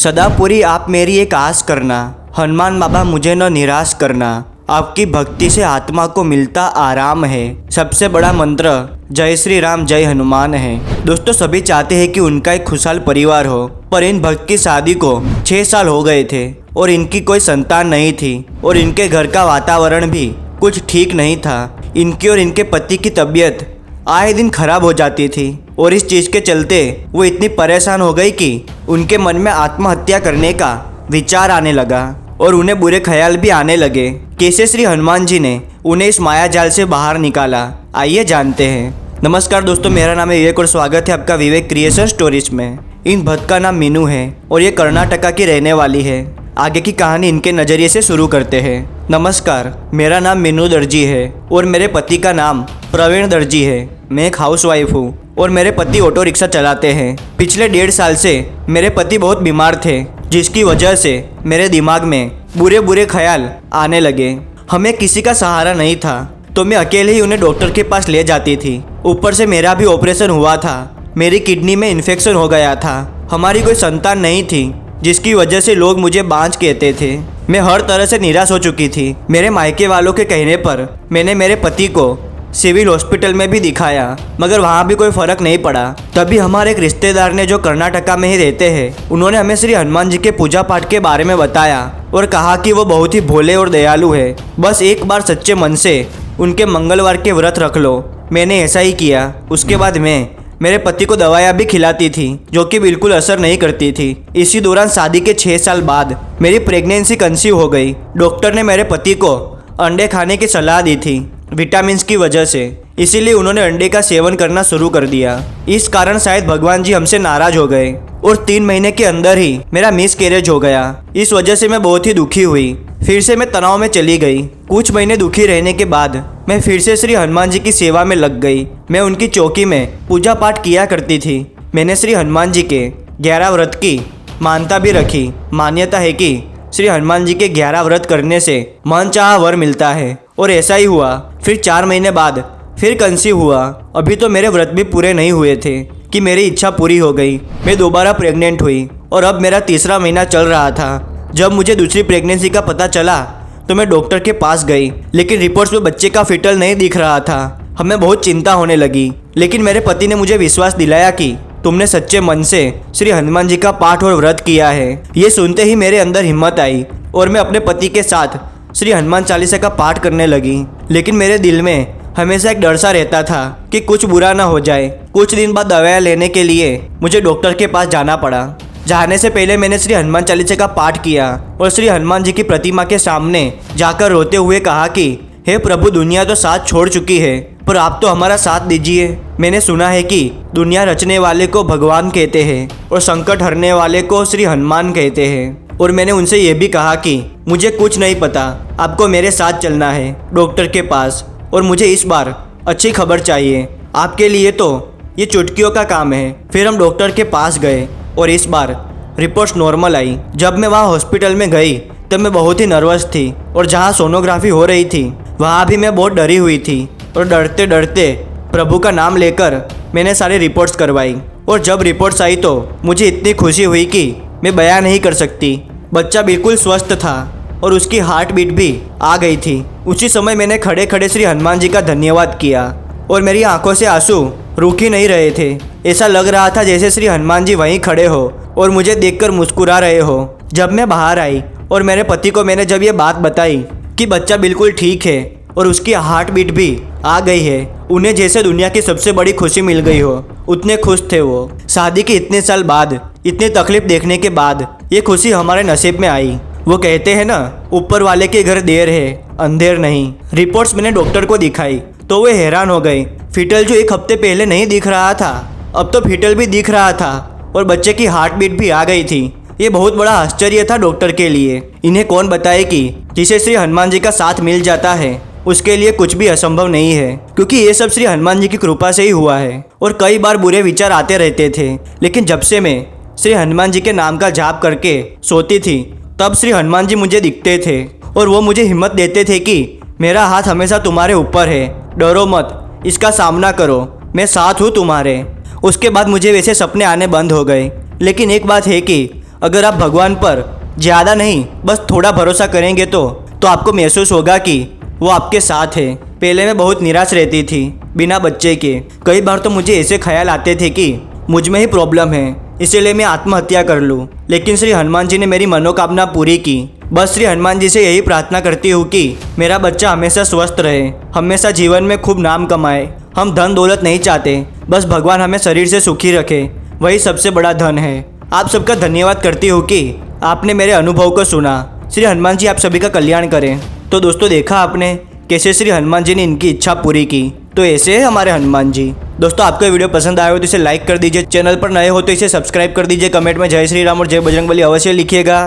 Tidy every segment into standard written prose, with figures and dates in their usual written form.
सदा पूरी आप मेरी एक आस करना, हनुमान बाबा मुझे न निराश करना। आपकी भक्ति से आत्मा को मिलता आराम है। सबसे बड़ा मंत्र जय श्री राम जय हनुमान है। दोस्तों, सभी चाहते हैं कि उनका एक खुशहाल परिवार हो, पर इन भक्त की शादी को 6 साल हो गए थे और इनकी कोई संतान नहीं थी और इनके घर का वातावरण भी कुछ ठीक नहीं था। इनकी और इनके पति की तबीयत आए दिन खराब हो जाती थी और इस चीज़ के चलते वो इतनी परेशान हो गई कि उनके मन में आत्महत्या करने का विचार आने लगा और उन्हें बुरे ख्याल भी आने लगे। कैसे श्री हनुमान जी ने उन्हें इस माया जाल से बाहर निकाला, आइए जानते हैं। नमस्कार दोस्तों, मेरा नाम है विवेक और स्वागत है आपका विवेक क्रिएशन स्टोरीज में। इन भक्त का नाम मीनू है और ये कर्नाटका की रहने वाली है। आगे की कहानी इनके नज़रिए से शुरू करते हैं। नमस्कार, मेरा नाम मीनू दर्जी है और मेरे पति का नाम प्रवीण दर्जी है। मैं एक हाउसवाइफ हूँ और मेरे पति ऑटो रिक्शा चलाते हैं। पिछले 1.5 साल से मेरे पति बहुत बीमार थे, जिसकी वजह से मेरे दिमाग में बुरे बुरे ख्याल आने लगे। हमें किसी का सहारा नहीं था तो मैं अकेले ही उन्हें डॉक्टर के पास ले जाती थी। ऊपर से मेरा भी ऑपरेशन हुआ था, मेरी किडनी में इन्फेक्शन हो गया था। हमारी कोई संतान नहीं थी, जिसकी वजह से लोग मुझे बांझ कहते थे। मैं हर तरह से निराश हो चुकी थी। मेरे मायके वालों के कहने पर मैंने मेरे पति को सिविल हॉस्पिटल में भी दिखाया, मगर वहाँ भी कोई फर्क नहीं पड़ा। तभी हमारे एक रिश्तेदार ने, जो कर्नाटका में ही रहते हैं, उन्होंने हमें श्री हनुमान जी के पूजा पाठ के बारे में बताया और कहा कि वो बहुत ही भोले और दयालु है। बस एक बार सच्चे मन से उनके मंगलवार के व्रत रख लो। मैंने ऐसा ही किया। उसके बाद मैं मेरे पति को दवाइयाँ भी खिलाती थी, जो कि बिल्कुल असर नहीं करती थी। इसी दौरान शादी के 6 साल बाद मेरी प्रेगनेंसी कंसीव हो गई। डॉक्टर ने मेरे पति को अंडे खाने की सलाह दी थी, विटामिन्स की वजह से। इसीलिए उन्होंने अंडे का सेवन करना शुरू कर दिया। इस कारण शायद भगवान जी हमसे नाराज हो गए और 3 महीने के अंदर ही मेरा मिस कैरेज हो गया। इस वजह से मैं बहुत ही दुखी हुई। फिर से मैं तनाव में चली गई। कुछ महीने दुखी रहने के बाद मैं फिर से श्री हनुमान जी की सेवा में लग गई। मैं उनकी चौकी में पूजा पाठ किया करती थी। मैंने श्री हनुमान जी के 11 व्रत की मान्यता भी रखी। मान्यता है कि श्री हनुमान जी के 11 व्रत करने से मनचाहा वर मिलता है और ऐसा ही हुआ। फिर 4 महीने बाद फिर कंसीव हुआ। अभी तो मेरे व्रत भी पूरे नहीं हुए थे कि मेरी इच्छा पूरी हो गई। मैं दोबारा प्रेग्नेंट हुई और अब मेरा 3रा महीना चल रहा था। जब मुझे दूसरी प्रेगनेंसी का पता चला तो मैं डॉक्टर के पास गई, लेकिन रिपोर्ट्स में बच्चे का फिटल नहीं दिख रहा था। हमें बहुत चिंता होने लगी, लेकिन मेरे पति ने मुझे विश्वास दिलाया कि तुमने सच्चे मन से श्री हनुमान जी का पाठ और व्रत किया है। ये सुनते ही मेरे अंदर हिम्मत आई और मैं अपने पति के साथ श्री हनुमान चालीसा का पाठ करने लगी। लेकिन मेरे दिल में हमेशा एक डर सा रहता था कि कुछ बुरा ना हो जाए। कुछ दिन बाद दवाइयाँ लेने के लिए मुझे डॉक्टर के पास जाना पड़ा। जाने से पहले मैंने श्री हनुमान चालीसा का पाठ किया और श्री हनुमान जी की प्रतिमा के सामने जाकर रोते हुए कहा कि हे प्रभु, दुनिया तो साथ छोड़ चुकी है, पर आप तो हमारा साथ दीजिए। मैंने सुना है कि दुनिया रचने वाले को भगवान कहते हैं और संकट हरने वाले को श्री हनुमान कहते हैं। और मैंने उनसे ये भी कहा कि मुझे कुछ नहीं पता, आपको मेरे साथ चलना है डॉक्टर के पास और मुझे इस बार अच्छी खबर चाहिए। आपके लिए तो ये चुटकियों का काम है। फिर हम डॉक्टर के पास गए और इस बार रिपोर्ट्स नॉर्मल आई। जब मैं वहाँ हॉस्पिटल में गई तब मैं बहुत ही नर्वस थी और जहाँ सोनोग्राफी हो रही थी वहाँ भी मैं बहुत डरी हुई थी और डरते डरते प्रभु का नाम लेकर मैंने सारी रिपोर्ट्स करवाई। और जब रिपोर्ट्स आई तो मुझे इतनी खुशी हुई कि मैं बयां नहीं कर सकती। बच्चा बिल्कुल स्वस्थ था और उसकी हार्ट बीट भी आ गई थी। उसी समय मैंने खड़े खड़े श्री हनुमान जी का धन्यवाद किया और मेरी आंखों से आंसू रुक ही नहीं रहे थे। ऐसा लग रहा था जैसे श्री हनुमान जी वहीं खड़े हो और मुझे देखकर मुस्कुरा रहे हो। जब मैं बाहर आई और मेरे पति को मैंने जब ये बात बताई कि बच्चा बिल्कुल ठीक है और उसकी हार्ट बीट भी आ गई है, उन्हें जैसे दुनिया की सबसे बड़ी खुशी मिल गई हो, उतने खुश थे वो। शादी के इतने साल बाद, इतनी तकलीफ देखने के बाद ये खुशी हमारे नसीब में आई। वो कहते हैं ना, ऊपर वाले के घर देर है अंधेर नहीं। रिपोर्ट्स मैंने डॉक्टर को दिखाई तो वे हैरान हो गए। फिटल जो 1 हफ्ते पहले नहीं दिख रहा था, अब तो फिटल भी दिख रहा था और बच्चे की हार्ट बीट भी आ गई थी। ये बहुत बड़ा आश्चर्य था डॉक्टर के लिए। इन्हें कौन बताए कि जिसे श्री हनुमान जी का साथ मिल जाता है उसके लिए कुछ भी असंभव नहीं है, क्योंकि ये सब श्री हनुमान जी की कृपा से ही हुआ है। और कई बार बुरे विचार आते रहते थे, लेकिन जब से मैं श्री हनुमान जी के नाम का जाप करके सोती थी तब श्री हनुमान जी मुझे दिखते थे और वो मुझे हिम्मत देते थे कि मेरा हाथ हमेशा तुम्हारे ऊपर है, डरो मत, इसका सामना करो, मैं साथ हूँ तुम्हारे। उसके बाद मुझे वैसे सपने आने बंद हो गए। लेकिन एक बात है कि अगर आप भगवान पर ज़्यादा नहीं बस थोड़ा भरोसा करेंगे तो आपको महसूस होगा कि वो आपके साथ है। पहले मैं बहुत निराश रहती थी बिना बच्चे के। कई बार तो मुझे ऐसे ख्याल आते थे कि मुझ में ही प्रॉब्लम है, इसीलिए मैं आत्महत्या कर लूँ। लेकिन श्री हनुमान जी ने मेरी मनोकामना पूरी की। बस श्री हनुमान जी से यही प्रार्थना करती हूँ कि मेरा बच्चा हमेशा स्वस्थ रहे, हमेशा जीवन में खूब नाम कमाए। हम धन दौलत नहीं चाहते, बस भगवान हमें शरीर से सुखी रखे, वही सबसे बड़ा धन है। आप सबका धन्यवाद करती हूँ कि आपने मेरे अनुभव को सुना। श्री हनुमान जी आप सभी का कल्याण करें। तो दोस्तों देखा आपने कैसे श्री हनुमान जी ने इनकी इच्छा पूरी की। तो ऐसे है हमारे हनुमान जी। दोस्तों आपको वीडियो पसंद आया हो तो इसे लाइक कर दीजिए, चैनल पर नए हो तो इसे सब्सक्राइब कर दीजिए, कमेंट में जय श्री राम और जय बजरंगबली अवश्य लिखिएगा।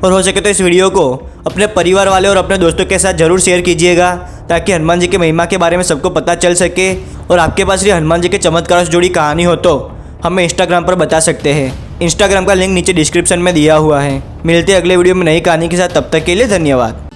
और हो सके तो इस वीडियो को अपने परिवार वाले और अपने दोस्तों के साथ जरूर शेयर कीजिएगा, ताकि हनुमान जी की महिमा के बारे में सबको पता चल सके। और आपके पास श्री हनुमान जी के चमत्कार से जुड़ी कहानी हो तो हमें इंस्टाग्राम पर बता सकते हैं। इंस्टाग्राम का लिंक नीचे डिस्क्रिप्शन में दिया हुआ है। मिलते हैं अगले वीडियो में नई कहानी के साथ, तब तक के लिए धन्यवाद।